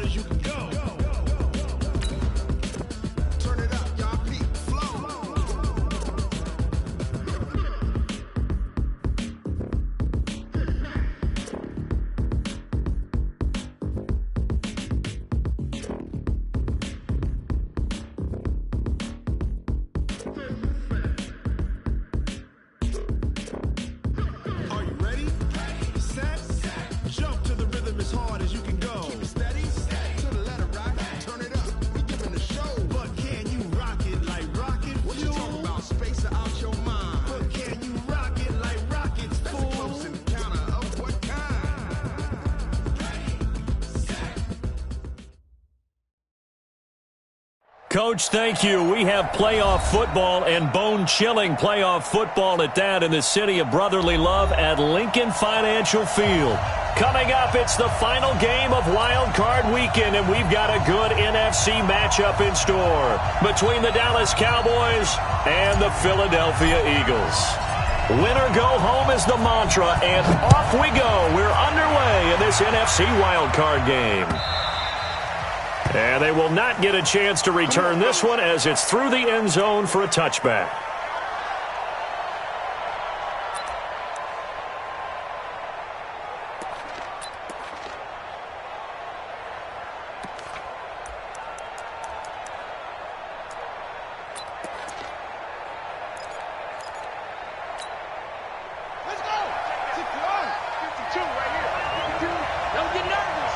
as you can go. Turn it up, y'all. Peak flow. Are you ready? Set. Jump to the rhythm as hard as you can go. Keep it steady. To the letter right. Turn it up. We giving the show. But can you rock it like rocket? What you talking about? Space out your mind. But can you rock it like rockets? That's a close encounter of what kind? Coach, thank you. We have playoff football and bone-chilling playoff football at that in the city of brotherly love at Lincoln Financial Field. Coming up, it's the final game of Wild Card Weekend, and we've got a good NFC matchup in store between the Dallas Cowboys and the Philadelphia Eagles. Win or go home is the mantra, and off we go. We're underway in this NFC Wild Card game. And they will not get a chance to return this one as it's through the end zone for a touchback. Let's go! 61, 52 right here. 52. Don't get nervous.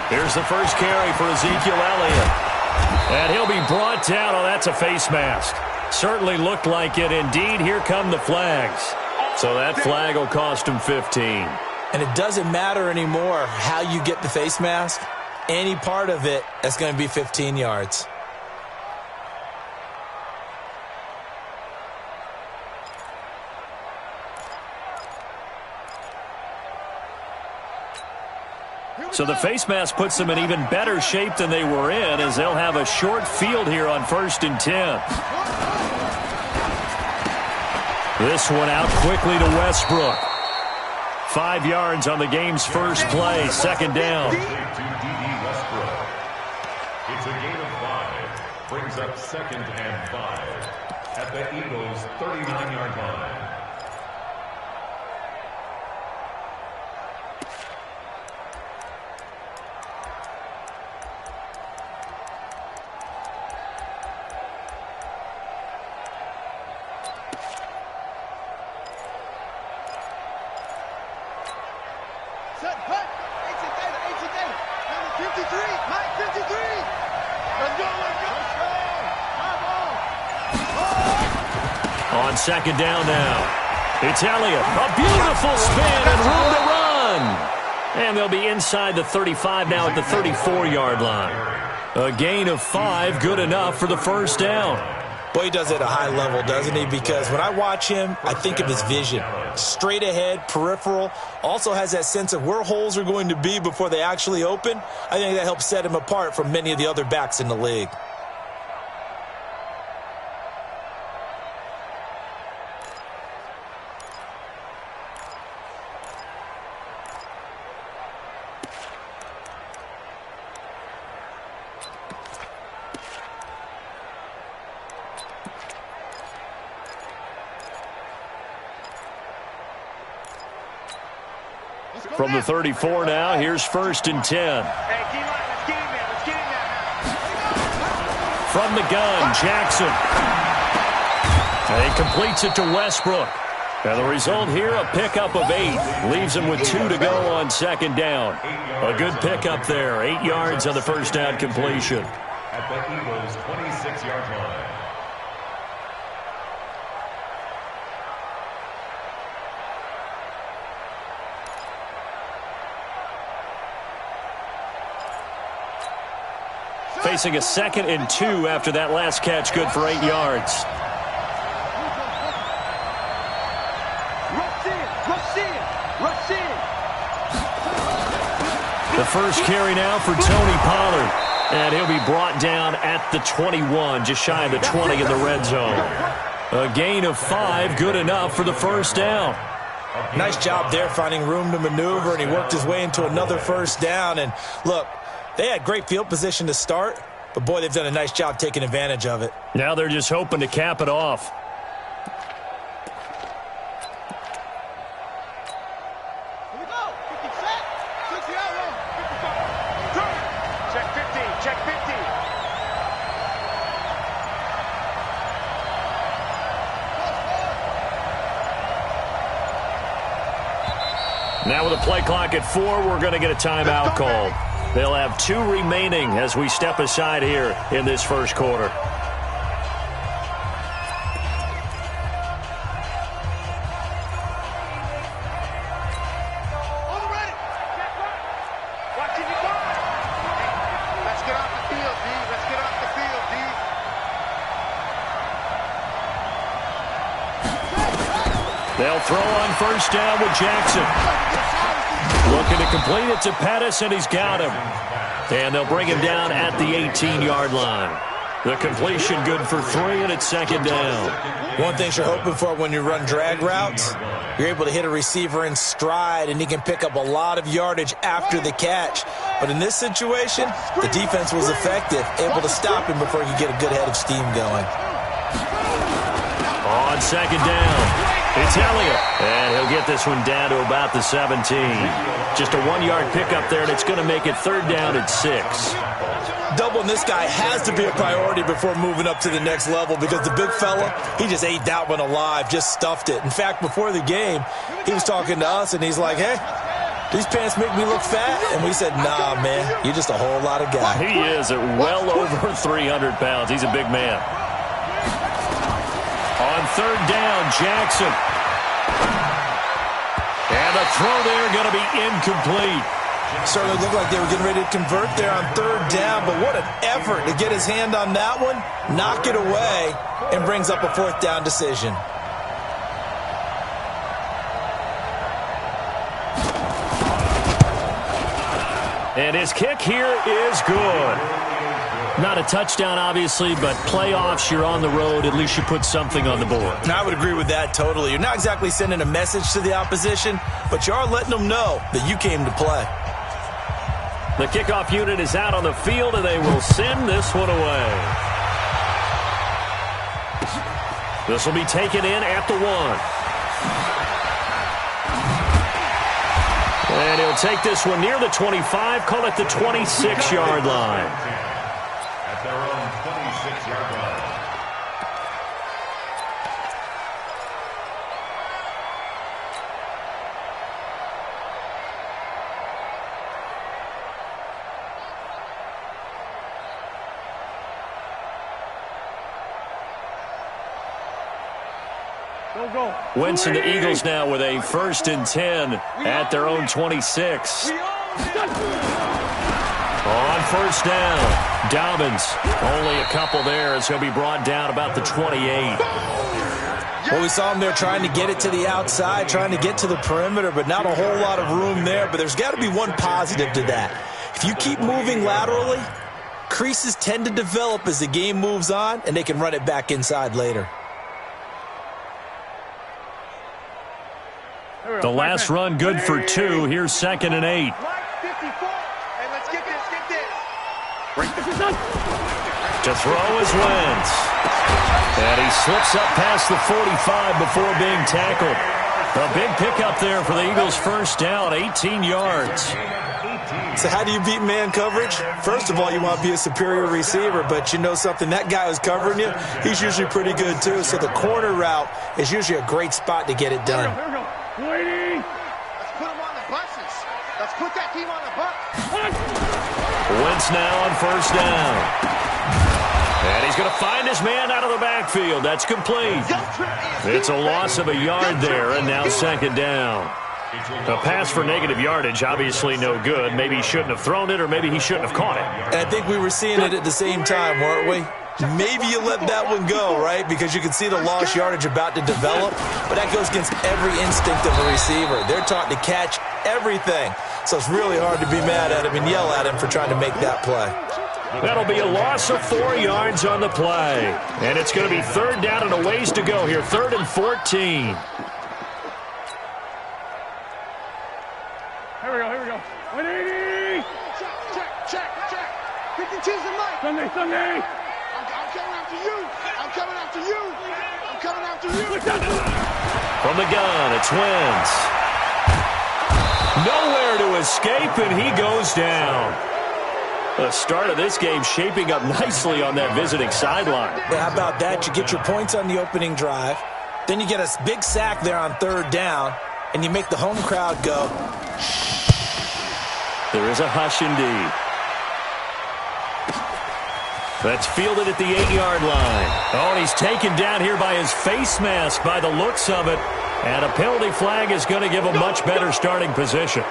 Here's the first carry for Ezekiel Elliott. And he'll be brought down. Oh, that's a face mask. Certainly looked like it. Indeed, here come the flags. So that flag will cost him 15. And it doesn't matter anymore how you get the face mask. Any part of it, that's going to be 15 yards. So the face mask puts them in even better shape than they were in, as they'll have a short field here on 1st and 10. This one out quickly to Westbrook. 5 yards on the game's first play, second down. It's a gain of 5. Brings up 2nd and 5 at the Eagles' 39-yard line. Set, cut. 18 data. Number 53. Mike 53. Let's go. On second down now. It's Elliott. A beautiful spin and room to run. And they'll be inside the 35 now at the 34-yard line. A gain of 5, good enough for the first down. Boy, he does it at a high level, doesn't he? Because when I watch him, I think of his vision. Straight ahead, peripheral. Also has that sense of where holes are going to be before they actually open. I think that helps set him apart from many of the other backs in the league. From the 34 now, here's 1st and 10. Hey, D-line, let's get him now. From the gun, Jackson. And he completes it to Westbrook. And the result here, a pickup of 8. Leaves him with 2 to go on second down. A good pickup there. 8 yards on the first down completion. At the Eagles' 26-yard line. Facing a 2nd and 2 after that last catch, good for 8 yards. Rush in. The first carry now for Tony Pollard. And he'll be brought down at the 21, just shy of the 20 in the red zone. A gain of 5, good enough for the first down. Nice job there finding room to maneuver, and he worked his way into another first down. And look, they had great field position to start, but boy, they've done a nice job taking advantage of it. Now they're just hoping to cap it off. Here we go. 50 set. 60 out roll. 55. Turn. Check 50. Check 50. Now with a play clock at 4, we're going to get a timeout called. They'll have 2 remaining as we step aside here in this first quarter. Let's get off the field, D. Let's get off the field, D. They'll throw on first down with Jackson. Looking to complete it to Pettis, and he's got him. And they'll bring him down at the 18-yard line. The completion good for 3, and it's second down. One thing you're hoping for when you run drag routes, you're able to hit a receiver in stride, and he can pick up a lot of yardage after the catch. But in this situation, the defense was effective, able to stop him before he could get a good head of steam going. On second down, it's Elliott, and he'll get this one down to about the 17. Just a 1-yard pickup there, and it's going to make it third down at 6. Doubling this guy has to be a priority before moving up to the next level, because the big fella, he just ate that one alive, just stuffed it. In fact, before the game, he was talking to us, and he's like, hey, these pants make me look fat. And we said, nah, man, you're just a whole lot of guy. He is at well over 300 pounds. He's a big man. On third down, Jackson. And the throw there going to be incomplete. Certainly looked like they were getting ready to convert there on third down, but what an effort to get his hand on that one, knock it away, and brings up a fourth down decision. And his kick here is good. Not a touchdown, obviously, but playoffs, you're on the road. At least you put something on the board. I would agree with that totally. You're not exactly sending a message to the opposition, but you are letting them know that you came to play. The kickoff unit is out on the field, and they will send this one away. This will be taken in at the 1. And he'll take this one near the 25, call it the 26-yard line. At their own 26-yard line. Wentz and the Eagles now with a 1st and 10 at their own 26. On first down, Dobbins. Only a couple there as he'll be brought down about the 28. Well, we saw him there trying to get it to the outside, trying to get to the perimeter, but not a whole lot of room there. But there's got to be one positive to that. If you keep moving laterally, creases tend to develop as the game moves on, and they can run it back inside later. The last run good for 2. Here's 2nd and 8. 54. Hey, let's get this, get this. To throw is Wentz. And he slips up past the 45 before being tackled. A big pickup there for the Eagles' first down, 18 yards. So how do you beat man coverage? First of all, you want to be a superior receiver, but you know something, that guy who's covering you, he's usually pretty good too. So the corner route is usually a great spot to get it done. Let's put him on the buses. Let's put that team on the bus. Wentz now on first down. And he's going to find his man out of the backfield. That's complete. It's a loss of a yard there, and now 2nd down. A pass for negative yardage, obviously no good. Maybe he shouldn't have thrown it, or maybe he shouldn't have caught it. And I think we were seeing it at the same time, weren't we? Maybe you let that one go, right? Because you can see the lost yardage about to develop, but that goes against every instinct of a receiver. They're taught to catch everything, so it's really hard to be mad at him and yell at him for trying to make that play. That'll be a loss of 4 yards on the play. And it's going to be 3rd down and a ways to go here, 3rd and 14. Seize the mic. Sunday. I'm coming after you. I'm coming after you. I'm coming after you. From the gun, it's Wentz. Nowhere to escape, and he goes down. The start of this game shaping up nicely on that visiting sideline. Yeah, how about that? You get your points on the opening drive. Then you get a big sack there on third down, and you make the home crowd go. There is a hush indeed. That's fielded at the 8-yard line. Oh, and he's taken down here by his face mask by the looks of it. And a penalty flag is going to give a much better starting position.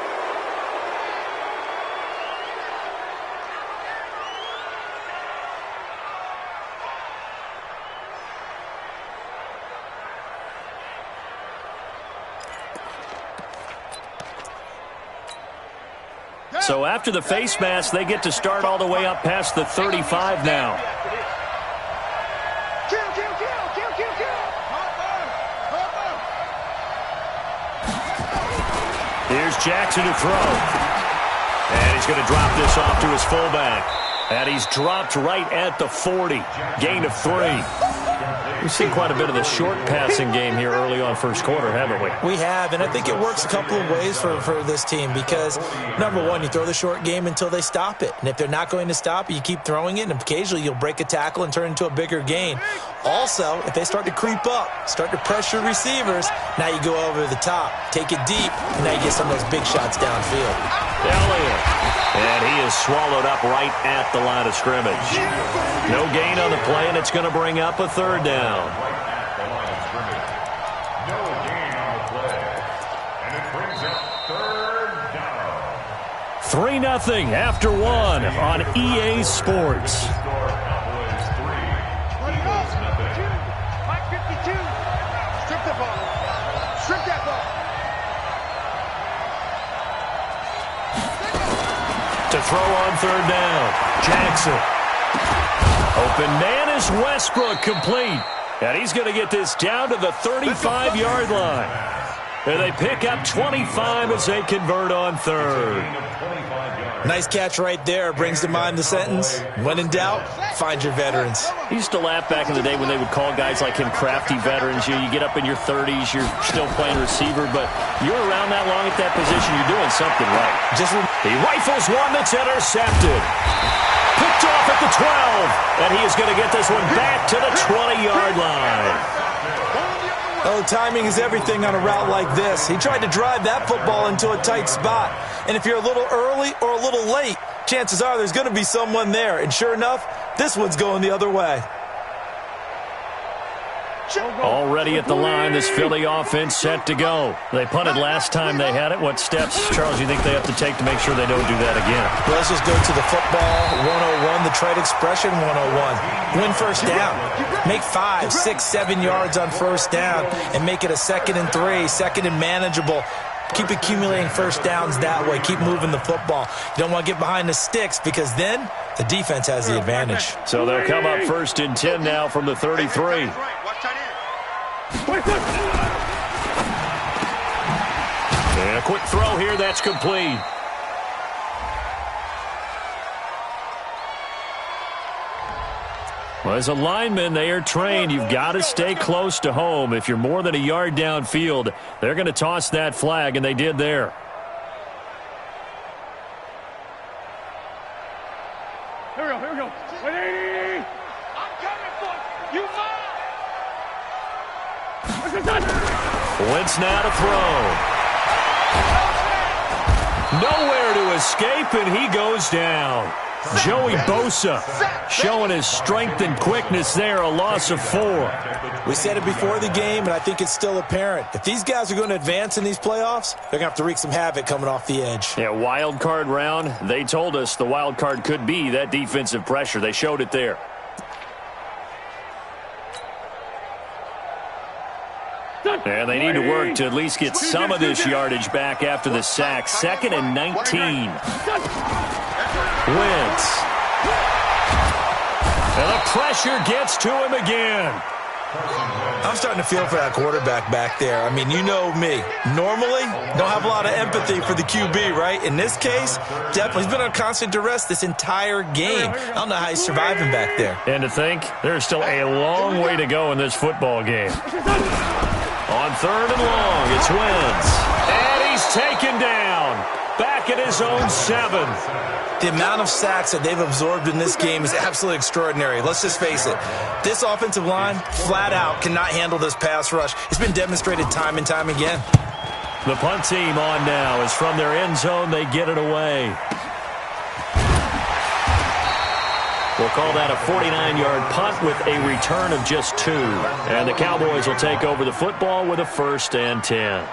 So after the face mask, they get to start all the way up past the 35 now. Kill. Here's Jackson to throw. And he's going to drop this off to his fullback. And he's dropped right at the 40. Gain of 3. We've seen quite a bit of the short passing game here early on first quarter, haven't we? We have, and I think it works a couple of ways for this team because, number one, you throw the short game until they stop it. And if they're not going to stop it, you keep throwing it, and occasionally you'll break a tackle and turn it into a bigger gain. Also, if they start to creep up, start to pressure receivers, now you go over the top, take it deep, and now you get some of those big shots downfield. Elliott. And he is swallowed up right at the line of scrimmage. No gain on the play, and it's going to bring up a third down. Right at the line of scrimmage. No gain on the play. And it brings up third down. 3-0 after 1 on EA Sports. Score Cowboys 3. Eagles nothing. Mike 52. Strip the ball. Strip that ball. To throw on third down. Jackson. Open man is Westbrook, complete. And he's going to get this down to the 35-yard line. And they pick up 25 as they convert on third. Nice catch right there. Brings to mind the sentence, when in doubt, find your veterans. I used to laugh back in the day when they would call guys like him crafty veterans. You get up in your 30s, you're still playing receiver, but you're around that long at that position, you're doing something right. He rifles one that's intercepted. Picked off at the 12, and he is going to get this one back to the 20-yard line. Oh, timing is everything on a route like this. He tried to drive that football into a tight spot. And if you're a little early or a little late, chances are there's going to be someone there. And sure enough, this one's going the other way. Already at the line, this Philly offense set to go. They punted last time they had it. What steps, Charles, you think they have to take to make sure they don't do that again? Well, let's just go to the football 101, the trade expression 101. Win first down. Make 5, 6, 7 yards on first down and make it a 2nd and 3, 2nd and manageable. Keep accumulating first downs that way. Keep moving the football. You don't want to get behind the sticks because then the defense has the advantage. So they'll come up 1st and 10 now from the 33. And a quick throw here, that's complete. Well, as a lineman, they are trained. You've got to stay close to home. If you're more than a yard downfield, they're going to toss that flag, and they did there. Here we go. 180. I'm coming for you. Wentz now to throw. Nowhere to escape, and he goes down. Joey Bosa showing his strength and quickness there, a loss of 4. We said it before the game, and I think it's still apparent. If these guys are going to advance in these playoffs, they're going to have to wreak some havoc coming off the edge. Yeah, wild card round. They told us the wild card could be that defensive pressure. They showed it there. And they need to work to at least get some of this yardage back after the sack. 2nd and 19. Wentz. And the pressure gets to him again. I'm starting to feel for that quarterback back there. I mean, you know me. Normally, don't have a lot of empathy for the QB, right? In this case, definitely. He's been on constant duress this entire game. I don't know how he's surviving back there. And to think, there's still a long way to go in this football game. On 3rd and long, it's Wentz. And he's taken down. Back at his own 7. The amount of sacks that they've absorbed in this game is absolutely extraordinary. Let's just face it. This offensive line, flat out, cannot handle this pass rush. It's been demonstrated time and time again. The punt team on now. As from their end zone, they get it away. We'll call that a 49-yard punt with a return of just 2. And the Cowboys will take over the football with a 1st and 10.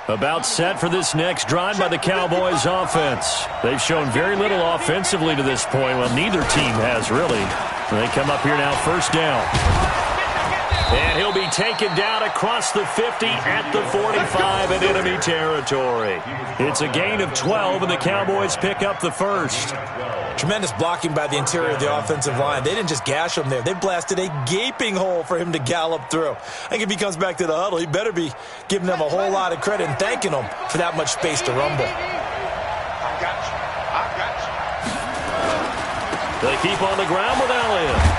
About set for this next drive by the Cowboys offense. They've shown very little offensively to this point. Well, neither team has really. They come up here now, 1st down. And he'll be taken down across the 50 at the 45 in enemy territory. It's a gain of 12, and the Cowboys pick up the 1st. Tremendous blocking by the interior of the offensive line. They didn't just gash him there. They blasted a gaping hole for him to gallop through. I think if he comes back to the huddle, he better be giving them a whole lot of credit and thanking them for that much space to rumble. I got you. They keep on the ground with Elliott.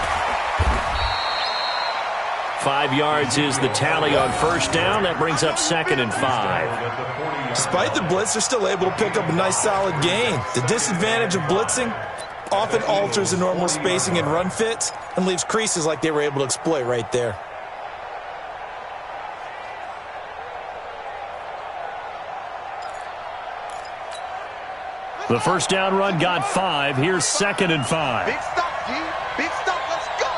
5 yards is the tally on 1st down. That brings up 2nd and 5. Despite the blitz, they're still able to pick up a nice, solid gain. The disadvantage of blitzing often alters the normal spacing and run fits and leaves creases like they were able to exploit right there. The 1st down run got 5. Here's 2nd and 5. Big stop, G. Big stop. Let's go.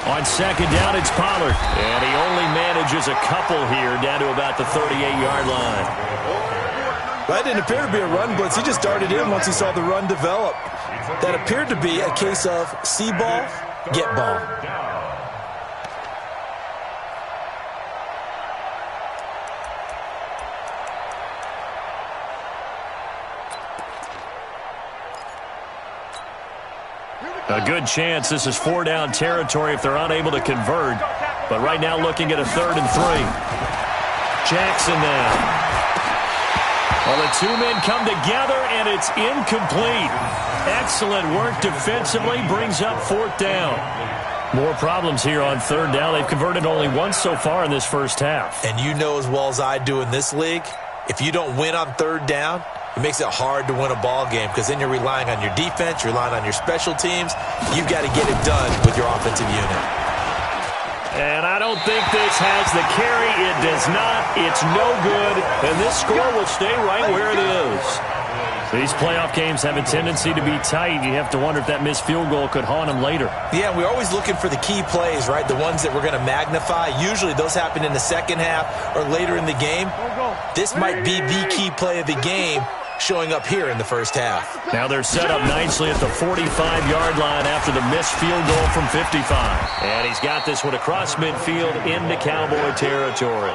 On 2nd down, it's Pollard. And he only manages a couple here down to about the 38-yard line. That didn't appear to be a run blitz. He just darted in once he saw the run develop. That appeared to be a case of see ball, get ball. A good chance this is 4-down territory if they're unable to convert. But right now looking at a 3rd and 3. Jackson now. Well, the 2 men come together, and it's incomplete. Excellent work defensively brings up 4th down. More problems here on 3rd down. They've converted only once so far in this first half. And you know as well as I do in this league, if you don't win on 3rd down, it makes it hard to win a ball game because then you're relying on your defense, you're relying on your special teams. You've got to get it done with your offensive unit. And I don't think this has the carry. It does not. It's no good. And this score will stay right where it is. These playoff games have a tendency to be tight. You have to wonder if that missed field goal could haunt them later. Yeah, we're always looking for the key plays, right? The ones that we're going to magnify. Usually those happen in the second half or later in the game. This might be the key play of the game showing up here in the first half. Now they're set up nicely at the 45-yard line after the missed field goal from 55. And he's got this one across midfield into Cowboy territory.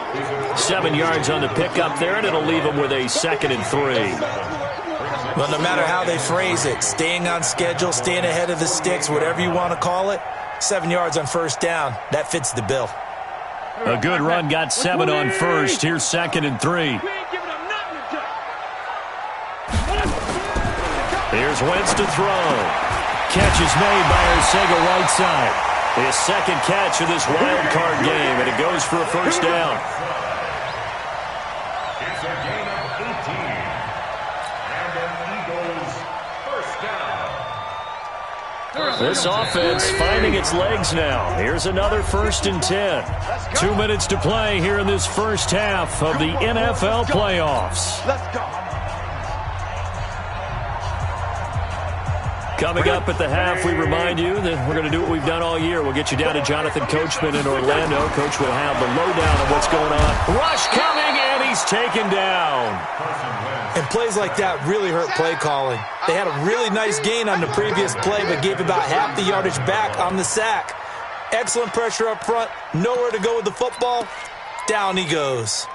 7 yards on the pickup there, and it'll leave him with a 2nd and 3. Well, no matter how they phrase it, staying on schedule, staying ahead of the sticks, whatever you want to call it, 7 yards on 1st down, that fits the bill. A good run got 7 on 1st. Here's 2nd and 3. Here's Wentz to throw. Catch is made by Arcega right side. His 2nd catch of this wild card game, and it goes for a 1st down. It's a gain of 18. And an Eagles 1st down. This offense finding its legs now. Here's another 1st and 10. 2 minutes to play here in this first half of the NFL playoffs. Let's go. Coming up at the half, we remind you that we're going to do what we've done all year. We'll get you down to Jonathan Coachman in Orlando. Coach will have the lowdown of what's going on. Rush coming, and he's taken down. And plays like that really hurt play calling. They had a really nice gain on the previous play, but gave about half the yardage back on the sack. Excellent pressure up front. Nowhere to go with the football. Down he goes.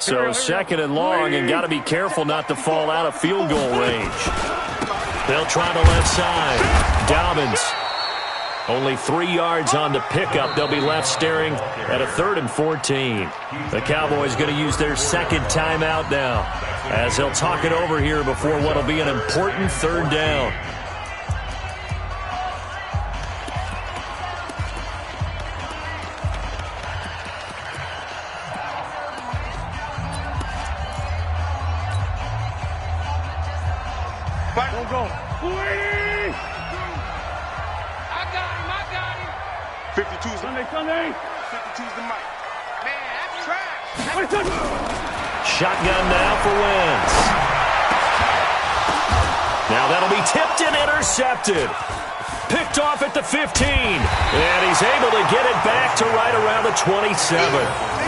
So second and long, and got to be careful not to fall out of field goal range. They'll try the left side. Dobbins. Only 3 yards on the pickup. They'll be left staring at a 3rd and 14. The Cowboys going to use their second timeout now, as they'll talk it over here before what will be an important 3rd down. Go. 52's Sunday. 52's the mic. Man, that's trash. Shotgun now for Wentz. Now that'll be tipped and intercepted. Picked off at the 15. And he's able to get it back to right around the 27.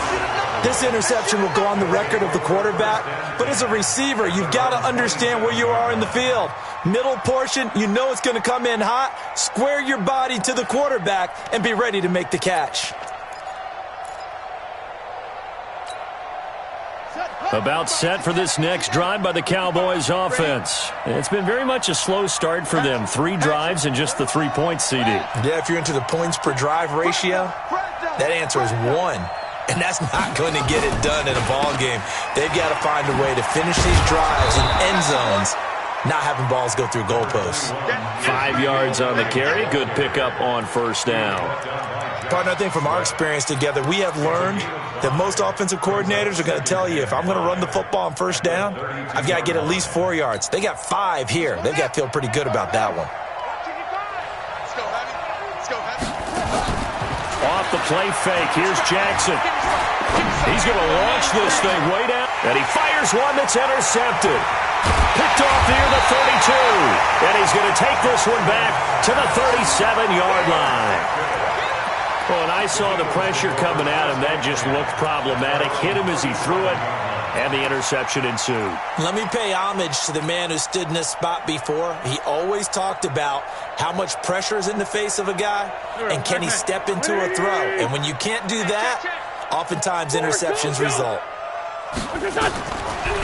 This interception will go on the record of the quarterback, but as a receiver, you've got to understand where you are in the field. Middle portion, you know it's going to come in hot. Square your body to the quarterback and be ready to make the catch. About set for this next drive by the Cowboys offense. It's been very much a slow start for them. 3 drives and just the 3 points, CD. Yeah, if you're into the points per drive ratio, that answer is 1. And that's not going to get it done in a ball game. They've got to find a way to finish these drives in end zones, not having balls go through goalposts. 5 yards on the carry. Good pickup on 1st down. Partner, I think from our experience together, we have learned that most offensive coordinators are going to tell you, if I'm going to run the football on 1st down, I've got to get at least 4 yards. They got 5 here. They've got to feel pretty good about that one. Off the play fake. Here's Jackson. He's going to launch this thing way down. And he fires one that's intercepted. Picked off near the 32. And he's going to take this one back to the 37-yard line. Well, and I saw the pressure coming at him. That just looked problematic. Hit him as he threw it. And the interception ensued. Let me pay homage to the man who stood in this spot before. He always talked about how much pressure is in the face of a guy, and can he step into a throw. And when you can't do that, oftentimes interceptions result.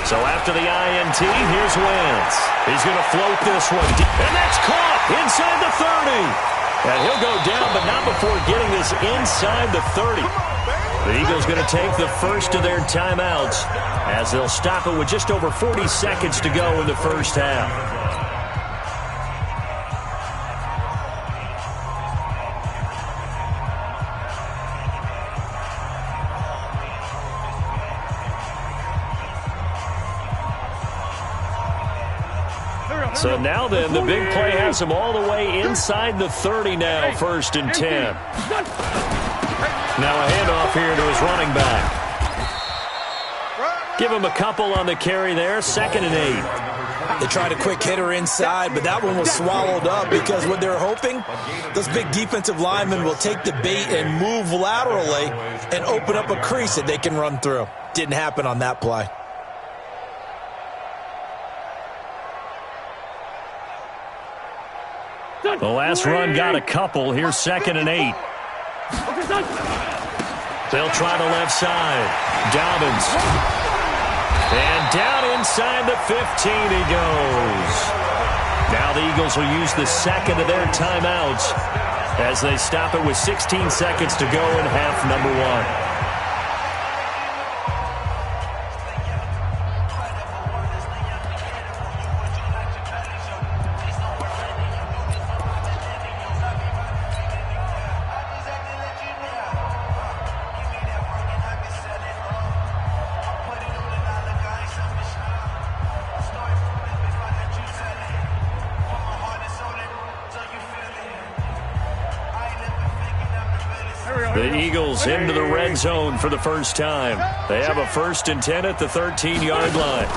So after the INT, here's Wentz. He's going to float this one. And that's caught inside the 30. And he'll go down, but not before getting this inside the 30. The Eagles going to take the first of their timeouts as they'll stop it with just over 40 seconds to go in the 1st half. So now then, the big play has him all the way inside the 30 now, 1st and 10. Now a handoff here to his running back. Give him a couple on the carry there, 2nd and 8. They tried a quick hitter inside, but that one was swallowed up because what they're hoping, those big defensive linemen will take the bait and move laterally and open up a crease that they can run through. Didn't happen on that play. The last run got a couple. Here's 2nd and 8. They'll try the left side. Dobbins. And down inside the 15 he goes. Now the Eagles will use the 2nd of their timeouts as they stop it with 16 seconds to go in half number 1. The Eagles into the red zone for the first time. They have a 1st and 10 at the 13-yard line.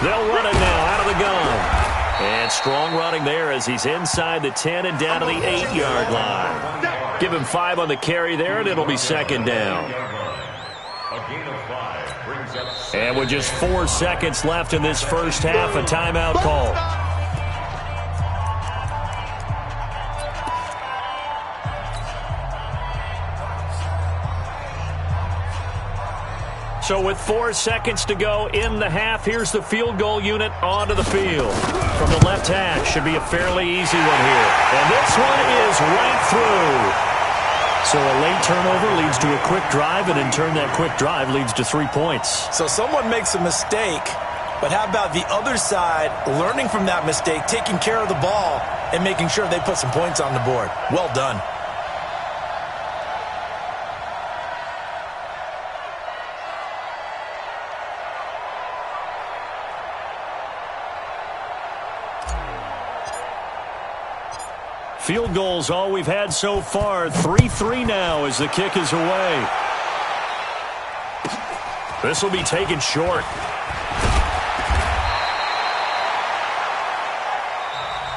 They'll run it now out of the gun. And strong running there as he's inside the 10 and down to the 8-yard line. Give him 5 on the carry there, and it'll be second down. A gain of 5 brings up And with just 4 seconds left in this first half, a timeout call. So with 4 seconds to go in the half, here's the field goal unit onto the field. From the left hash, should be a fairly easy one here. And this one is right through. So a late turnover leads to a quick drive, and in turn that quick drive leads to 3 points. So someone makes a mistake, but how about the other side learning from that mistake, taking care of the ball, and making sure they put some points on the board? Well done. Field goals all we've had so far. 3-3 now as the kick is away. This will be taken short.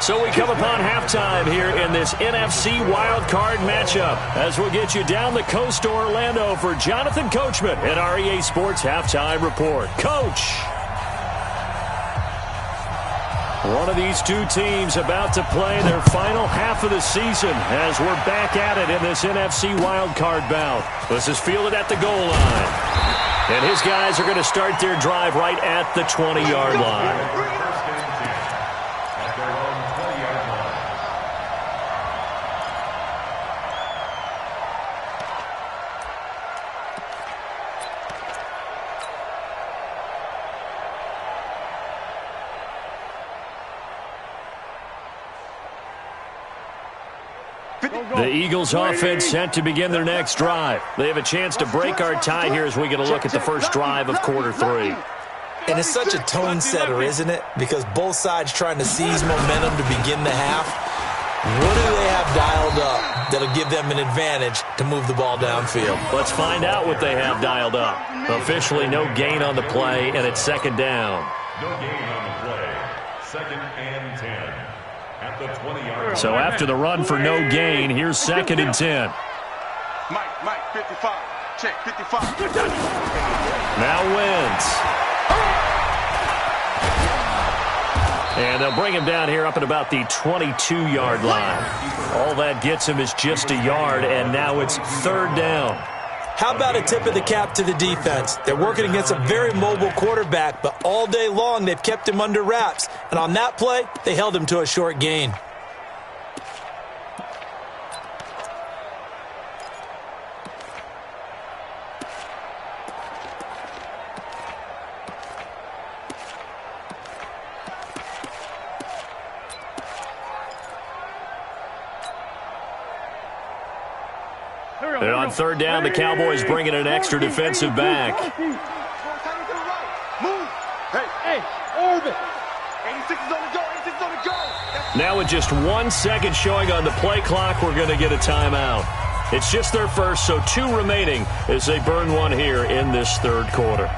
So we come upon halftime here in this NFC wildcard matchup as we'll get you down the coast to Orlando for Jonathan Coachman at REA Sports Halftime Report. Coach! One of these two teams about to play their final half of the season as we're back at it in this NFC wildcard bout. This is fielded at the goal line. And his guys are going to start their drive right at the 20-yard line. The Eagles offense set to begin their next drive. They have a chance to break our tie here as we get a look at the first drive of quarter 3. And it's such a tone setter, isn't it? Because both sides trying to seize momentum to begin the half. What do they have dialed up that'll give them an advantage to move the ball downfield? Let's find out what they have dialed up. Officially no gain on the play, and it's second down. no gain on the play. Second and 10. At the 20-yard line. So after the run for no gain, here's second and 10. Mike, 55. Check, 55. Now Wentz. And they'll bring him down here up at about the 22-yard line. All that gets him is just a yard, and now it's third down. How about a tip of the cap to the defense? They're working against a very mobile quarterback, but all day long they've kept him under wraps. And on that play, they held him to a short gain. And on third down, the Cowboys bring in an extra defensive back. Move. Hey, orbit. 86 is on the go. 86 is on the go. Now with just 1 second showing on the play clock, we're going to get a timeout. It's just their first, so 2 remaining as they burn one here in this third quarter.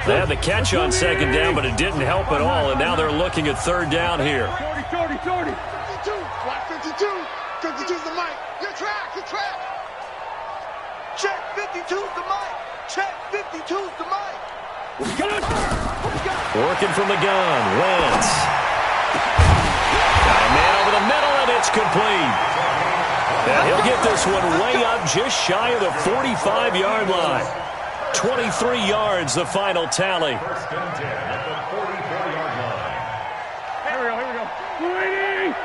They had the catch on second down, but it didn't help at all, and now they're looking at third down here. 40. 52. Watch 52. 52's the mic. You're track. Check 52's the mic. Check 52's the mic. Working from the gun, Wentz. Got a man over the middle, and it's complete. And he'll get this one way up just shy of the 45-yard line. 23 yards, the final tally. First and 10 at the 44-yard line. Here we go. 280.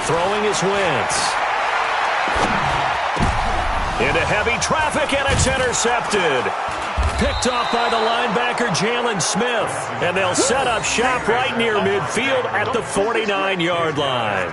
Throwing is Wentz. Into heavy traffic, and it's intercepted. Picked off by the linebacker, Jalen Smith. And they'll set up shop right near midfield at the 49-yard line.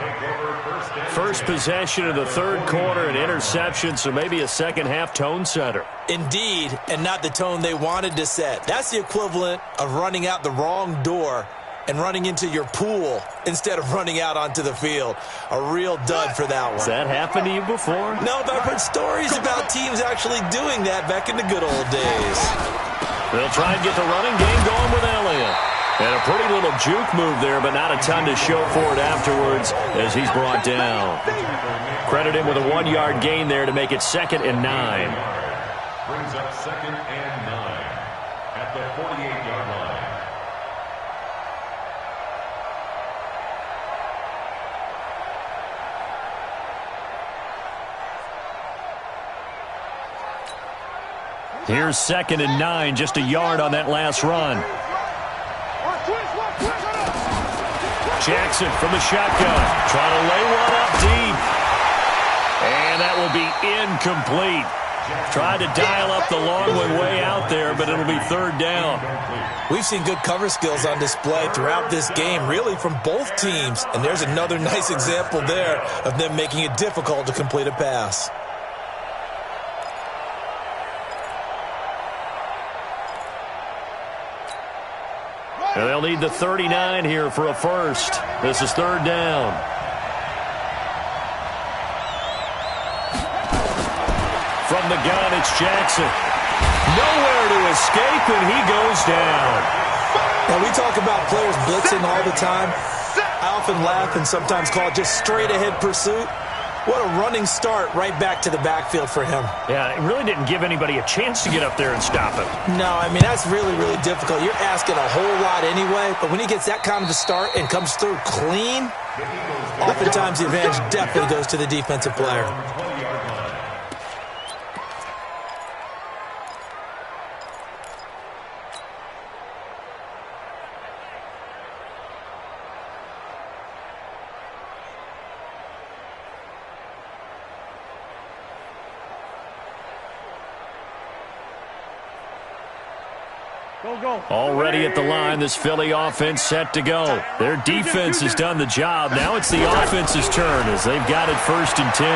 First possession of the third quarter, an interception, so maybe a second-half tone setter. Indeed, and not the tone they wanted to set. That's the equivalent of running out the wrong door and running into your pool instead of running out onto the field. A real dud for that one. Has that happened to you before? No, but I've heard stories about teams actually doing that back in the good old days. They'll try and get the running game going with Elliott. And a pretty little juke move there, but not a ton to show for it afterwards as he's brought down. Credit him with a 1-yard gain there to make it 2nd and 9. Brings up 2nd and 9 at the 48-yard line. Here's 2nd and 9, just a yard on that last run. Jackson from the shotgun, trying to lay one up deep. And that will be incomplete. Tried to dial up the long one way out there, but it'll be 3rd down. We've seen good cover skills on display throughout this game, really from both teams. And there's another nice example there of them making it difficult to complete a pass. And they'll need the 39 here for a first. This is 3rd down. From the gun, it's Jackson. Nowhere to escape, and he goes down. Now, we talk about players blitzing all the time. I often laugh and sometimes call it just straight-ahead pursuit. What a running start right back to the backfield for him. Yeah, it really didn't give anybody a chance to get up there and stop him. No, I mean, that's really, really difficult. You're asking a whole lot anyway, but when he gets that kind of a start and comes through clean, oftentimes the advantage definitely goes to the defensive player. Already at the line, this Philly offense set to go. Their defense has done the job. Now it's the offense's turn as they've got it 1st and 10.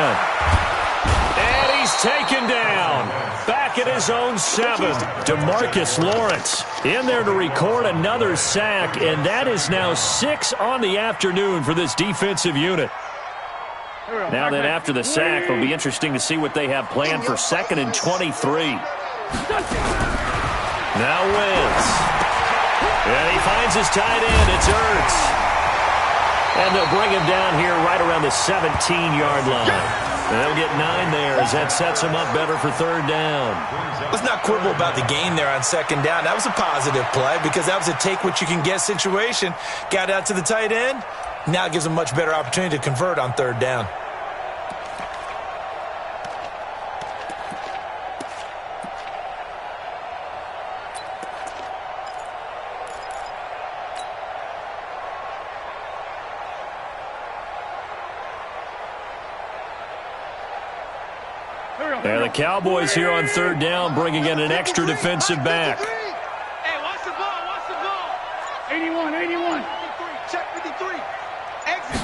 And he's taken down. Back at his own 7. DeMarcus Lawrence in there to record another sack, and that is now 6 on the afternoon for this defensive unit. Now then, after the sack, it'll be interesting to see what they have planned for 2nd and 23. Now Wentz. And he finds his tight end. It's Ertz. And they'll bring him down here right around the 17-yard line. And they'll get 9 there as that sets him up better for 3rd down. Let's not quibble about the gain there on 2nd down. That was a positive play because that was a take-what-you-can-get situation. Got out to the tight end. Now it gives him a much better opportunity to convert on 3rd down. And the Cowboys here on 3rd down bringing in an extra defensive back. Hey, watch the ball, watch the ball. 81, 81. Check 53. Exit.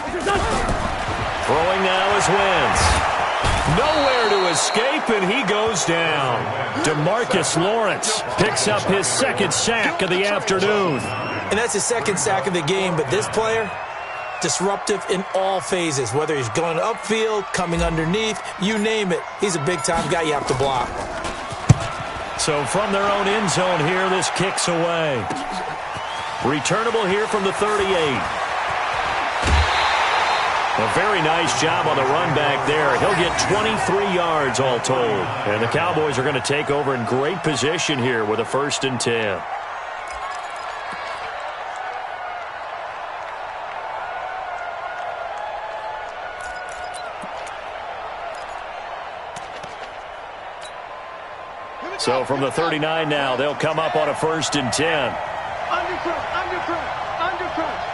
Throwing now is Wentz. Nowhere to escape, and he goes down. DeMarcus Lawrence picks up his 2nd sack of the afternoon. And that's his 2nd sack of the game, but this player, disruptive in all phases, whether he's going upfield, coming underneath, you name it. He's a big-time guy you have to block. So from their own end zone here, this kicks away. Returnable here from the 38. A very nice job on the run back there. He'll get 23 yards all told. And the Cowboys are going to take over in great position here with a 1st and 10. So from the 39 now, they'll come up on a 1st and 10. Undercrunch, undercrunch, undercrunch.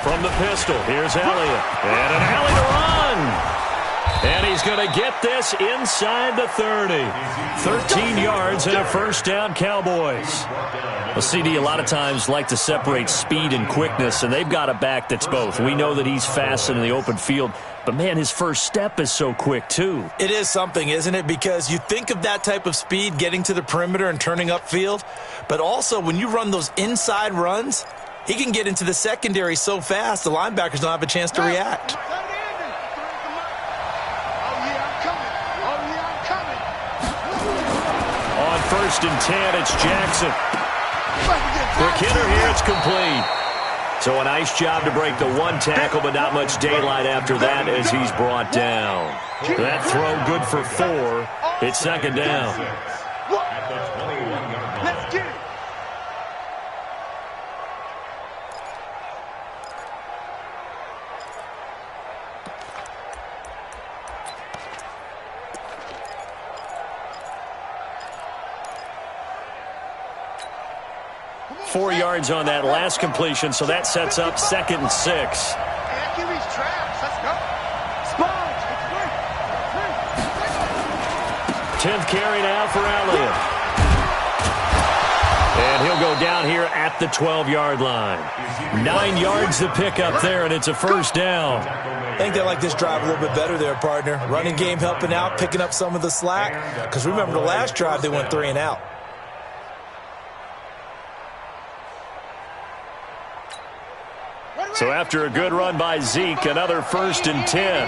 From the pistol, here's Elliott. And an alley to run. And he's he's going to get this inside the 30. 13 yards and a first down, Cowboys. Well, CD a lot of times like to separate speed and quickness, and they've got a back that's both. We know that he's fast in the open field, but, man, his first step is so quick, too. It is something, isn't it? Because you think of that type of speed getting to the perimeter and turning upfield, but also when you run those inside runs, he can get into the secondary so fast the linebackers don't have a chance to react. On 1st and 10, it's Jackson. Quick hitter here, it's complete. So a nice job to break the one tackle, but not much daylight after that as he's brought down. That throw good for 4. It's second down. At the 21-yard line. Let's get it. 4 yards on that last completion, so that sets up 2nd and 6. That QB's trash. Let's go. Sponge. 10th carry now for Elliott. And he'll go down here at the 12-yard line. 9 yards to pick up there, and it's a first down. I think they like this drive a little bit better there, partner. Running game helping out, picking up some of the slack. Because remember the last drive, they went 3 and out. So after a good run by Zeke, another 1st and 10.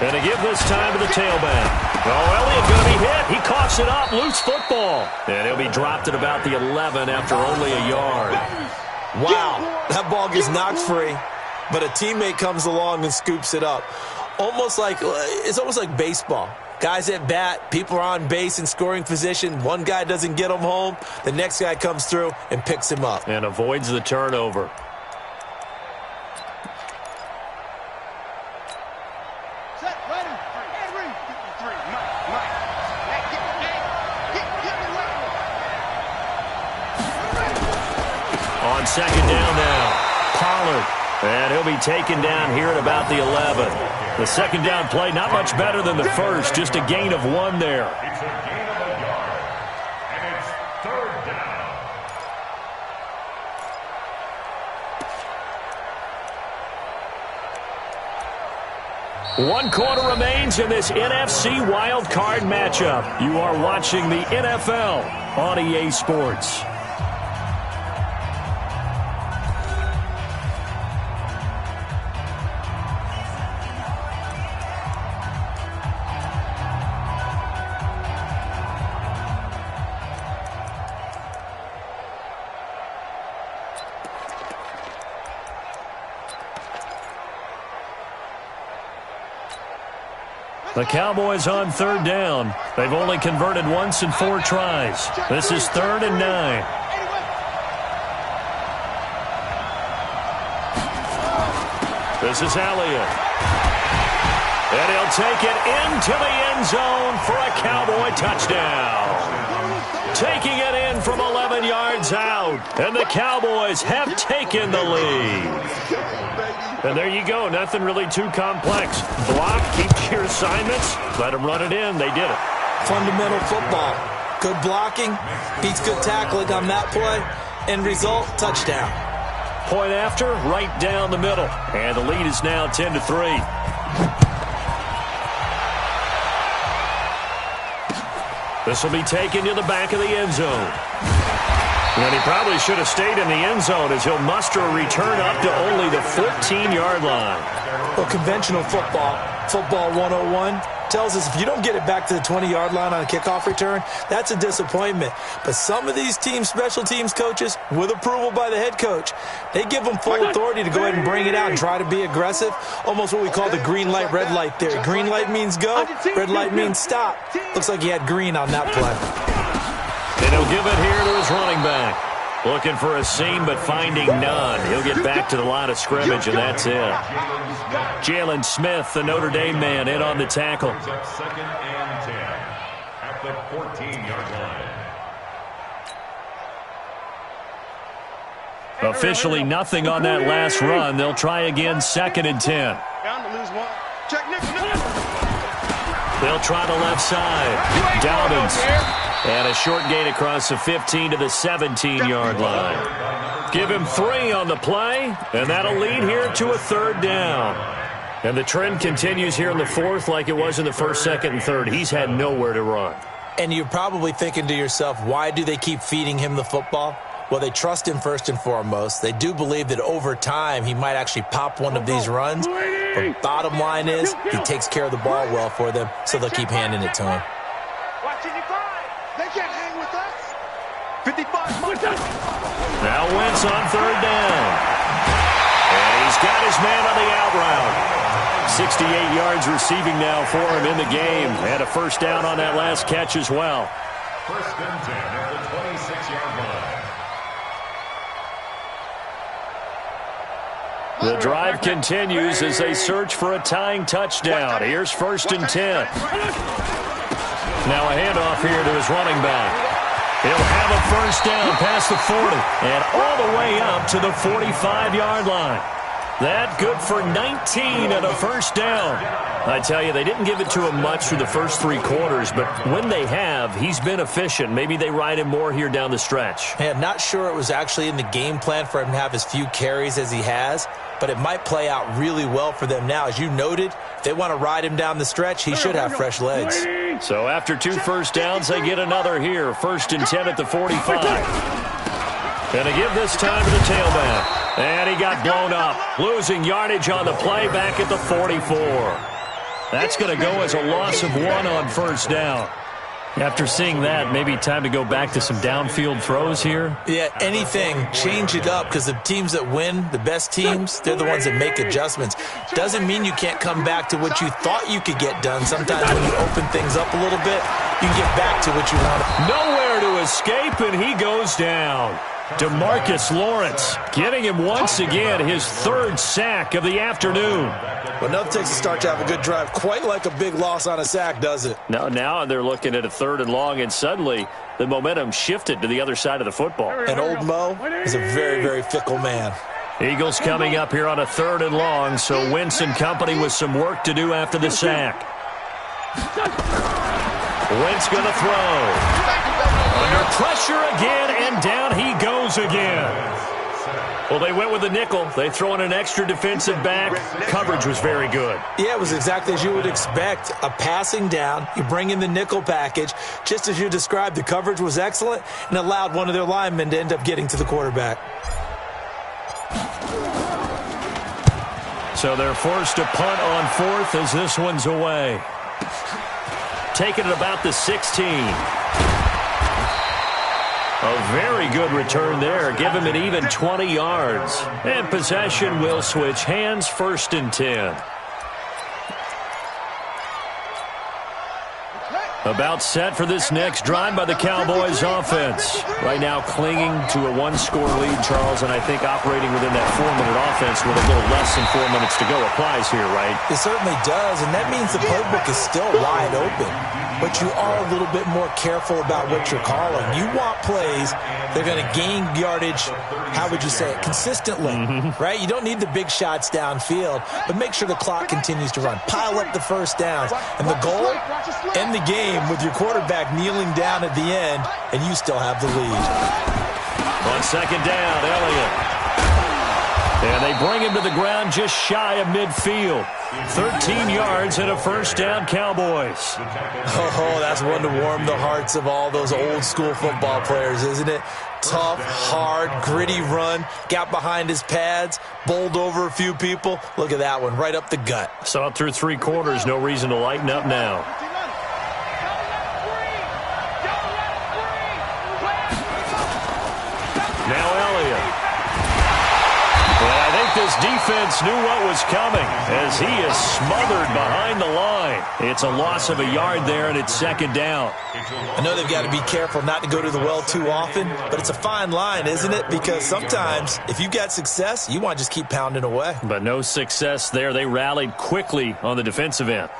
And to give this time to the tailback. Oh, Elliott going to be hit. He coughs it up. Loose football. And he'll be dropped at about the 11 after only a yard. Wow. That ball gets knocked free, but a teammate comes along and scoops it up. It's almost like baseball. Guys at bat, people are on base in scoring position. One guy doesn't get him home. The next guy comes through and picks him up. And avoids the turnover. Set, ready. Henry. 3. Mike. Get me level. On 2nd down now, Pollard. And he'll be taken down here at about the 11. The 2nd down play, not much better than the first, just a gain of 1 there. It's a gain of a yard. And it's 3rd down. 1 quarter remains in this NFC Wild Card matchup. You are watching the NFL on EA Sports. The Cowboys on 3rd down. They've only converted once in 4 tries. This is 3rd and 9. This is Elliott. And he'll take it into the end zone for a Cowboy touchdown. Taking it in from 11 yards out. And the Cowboys have taken the lead. And there you go. Nothing really too complex. Block, keep your assignments, let them run it in. They did it. Fundamental football. Good blocking, beats good tackling on that play. End result, touchdown. Point after, right down the middle. And the lead is now 10-3. This will be taken to the back of the end zone. And he probably should have stayed in the end zone as he'll muster a return up to only the 14-yard line. Well, conventional football 101, tells us if you don't get it back to the 20-yard line on a kickoff return, that's a disappointment. But some of these teams, special teams coaches, with approval by the head coach, they give them full authority to go ahead and bring it out and try to be aggressive. Almost what we call the green light, red light theory. Green light means go, red light means stop. Looks like he had green on that play. And he'll give it here to his running back. Looking for a seam, but finding none. He'll get back to the line of scrimmage, and that's it. Jalen Smith, the Notre Dame man, in on the tackle. 2nd and 10 at the 14-yard line. Officially nothing on that last run. They'll try again, 2nd and 10. Down to lose one. Check Nick. They'll try the left side. Dobbins. And a short gain across the 15 to the 17-yard line. Give him 3 on the play, and that'll lead here to a 3rd down. And the trend continues here in the 4th like it was in the 1st, 2nd, and 3rd. He's had nowhere to run. And you're probably thinking to yourself, why do they keep feeding him the football? Well, they trust him first and foremost. They do believe that over time he might actually pop one of these runs. But bottom line is he takes care of the ball well for them, so they'll keep handing it to him. Watch 55. They can't hang with us. 55. Now Wentz on 3rd down. And he's got his man on the out route. 68 yards receiving now for him in the game. And a 1st down on that last catch as well. 1st and 10 at the 26-yard line. The drive continues as they search for a tying touchdown. Here's 1st and 10. Now a handoff here to his running back. He'll have a 1st down past the 40 and all the way up to the 45-yard line. That good for 19 and a 1st down. I tell you, they didn't give it to him much through the first 3 quarters, but when they have, he's been efficient. Maybe they ride him more here down the stretch. Hey, I'm not sure it was actually in the game plan for him to have as few carries as he has, but it might play out really well for them now. As you noted, if they want to ride him down the stretch, he should have fresh legs. So after 2 1st downs, they get another here. 1st and 10 at the 45. And they give this time to the tailback. And he got blown up, losing yardage on the play back at the 44. That's going to go as a loss of 1 on 1st down. After seeing that, maybe time to go back to some downfield throws here. Yeah, anything. Change it up, because the teams that win, the best teams, they're the ones that make adjustments. Doesn't mean you can't come back to what you thought you could get done. Sometimes when you open things up a little bit, you can get back to what you want. Nowhere to escape, and he goes down. DeMarcus Lawrence getting him once again his 3rd sack of the afternoon. Well, nothing takes a start to have a good drive quite like a big loss on a sack, does it? Now they're looking at a 3rd and long, and suddenly the momentum shifted to the other side of the football. And old Mo is a very, very fickle man. Eagles coming up here on a 3rd and long, so Wentz and company with some work to do after the sack. Wentz going to throw. Under pressure again, and down he goes again. Well, they went with the nickel. They throw in an extra defensive back. Coverage was very good. Yeah, it was exactly as you would expect. A passing down, you bring in the nickel package. Just as you described, the coverage was excellent and allowed one of their linemen to end up getting to the quarterback. So they're forced to punt on 4th as this one's away. Taking it about the 16. A very good return there. Give him an even 20 yards. And possession will switch hands. 1st and 10. About set for this next drive by the Cowboys offense. Right now clinging to a 1-score lead, Charles, and I think operating within that 4-minute offense with a little less than 4 minutes to go applies here, right? It certainly does, and that means the playbook is still wide open. But you are a little bit more careful about what you're calling. You want plays that are going to gain yardage, how would you say it, consistently, right? You don't need the big shots downfield, but make sure the clock continues to run. Pile up the 1st downs. And the goal, end the game with your quarterback kneeling down at the end, and you still have the lead. On 2nd down, Elliott. And they bring him to the ground just shy of midfield. 13 yards and a 1st down, Cowboys. Oh, that's one to warm the hearts of all those old school football players, isn't it? Tough, hard, gritty run, got behind his pads, bowled over a few people. Look at that one, right up the gut. Saw it through 3 quarters, no reason to lighten up now. Now Elliott. And I think this defense knew what was coming as he is smothered behind the line. It's a loss of a yard there, and it's 2nd down. I know they've got to be careful not to go to the well too often, but it's a fine line, isn't it? Because sometimes if you got success, you want to just keep pounding away. But no success there. They rallied quickly on the defensive end.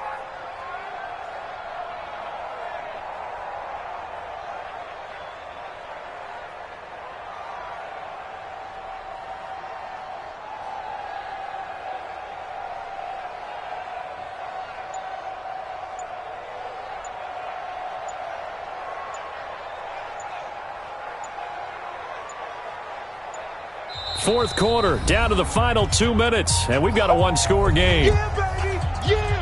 Fourth quarter, down to the final 2 minutes, and we've got a one-score game. Yeah, baby! Yeah!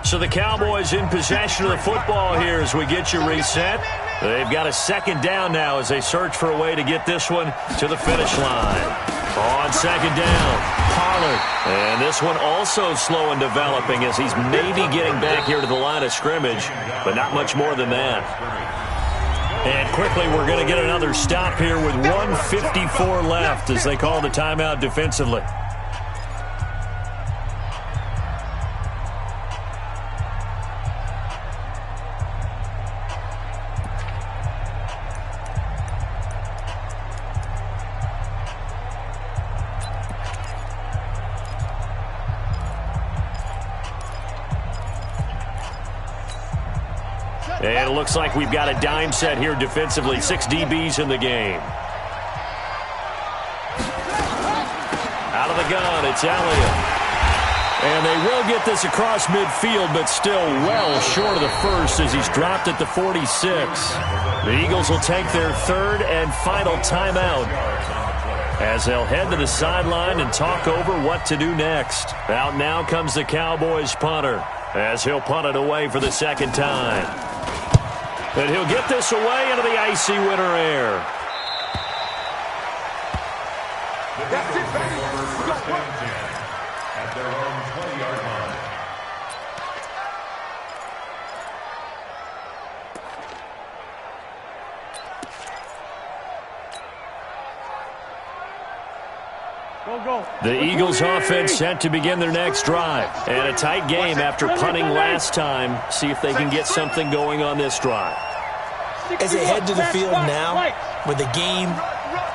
So the Cowboys in possession of the football here as we get you reset. They've got a second down now as they search for a way to get this one to the finish line. On second down, Pollard. And this one also slow in developing as he's maybe getting back here to the line of scrimmage, but not much more than that. And quickly, we're going to get another stop here with 1:54 left as they call the timeout defensively. And it looks like we've got a dime set here defensively. 6 DBs in the game. Out of the gun, it's Elliott. And they will get this across midfield, but still well short of the first as he's dropped at the 46. The Eagles will take their third and final timeout as they'll head to the sideline and talk over what to do next. Out now comes the Cowboys punter as he'll punt it away for the second time. And he'll get this away into the icy winter air. That's it, baby! We got one. At their own 20-yard line. Go. The Eagles offense set to begin their next drive. And a tight game after punting last time. See if they can get something going on this drive. As they head to the field now, with the game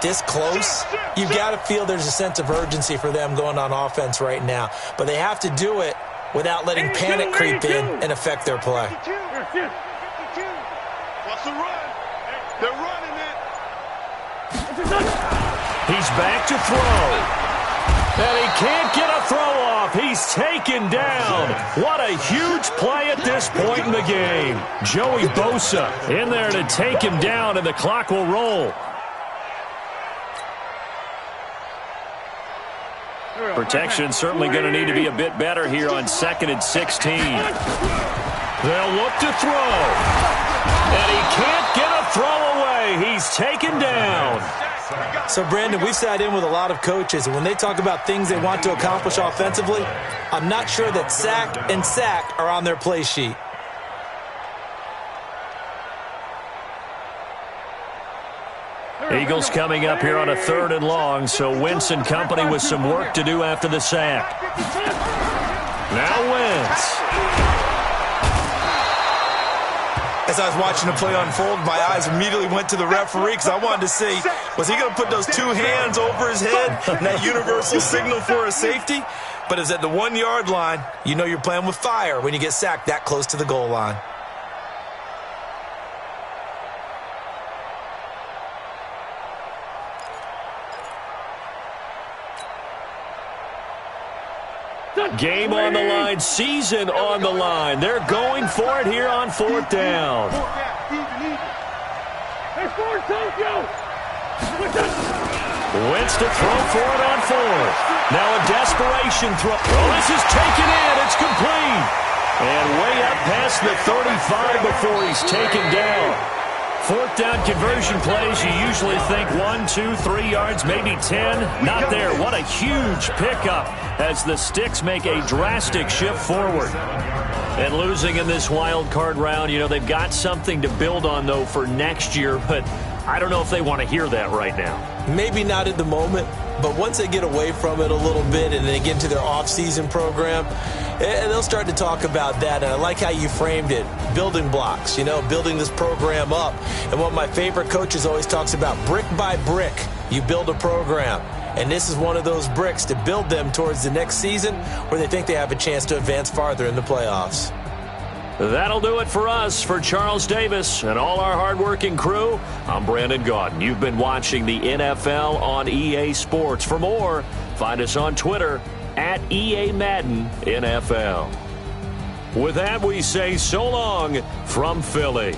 this close, you've got to feel there's a sense of urgency for them going on offense right now. But they have to do it without letting panic creep in and affect their play. What's the run? They're running it. He's back to throw. And he can't get a throw off. He's taken down. What a huge play at this point in the game. Joey Bosa in there to take him down, and the clock will roll. Protection certainly going to need to be a bit better here on 2nd and 16. They'll look to throw. And he can't get a throw away. He's taken down. So, Brandon, we've sat in with a lot of coaches, and when they talk about things they want to accomplish offensively, I'm not sure that sack and sack are on their play sheet. Eagles coming up here on a 3rd and long, so Wentz and company with some work to do after the sack. Now Wentz. As I was watching the play unfold, my eyes immediately went to the referee because I wanted to see, was he going to put those 2 hands over his head and that universal signal for a safety? But it's at the 1-yard line. You know you're playing with fire when you get sacked that close to the goal line. Game on the line, season on the line. They're going for it here on 4th down. Wentz to throw for it on 4th. Now a desperation throw. Oh, this is taken in. It's complete. And way up past the 35 before he's taken down. 4th down conversion plays, you usually think 1, 2, 3 yards, maybe 10. Not there. What a huge pickup as the Sticks make a drastic shift forward. And losing in this wild card round, you know, they've got something to build on, though, for next year. But I don't know if they want to hear that right now. Maybe not at the moment, but once they get away from it a little bit and they get into their off-season program, and they'll start to talk about that. And I like how you framed it, building blocks, you know, building this program up. And one of my favorite coaches always talks about brick by brick, you build a program. And this is one of those bricks to build them towards the next season where they think they have a chance to advance farther in the playoffs. That'll do it for us. For Charles Davis and all our hardworking crew, I'm Brandon Gaudin. You've been watching the NFL on EA Sports. For more, find us on Twitter at EA Madden NFL. With that, we say so long from Philly.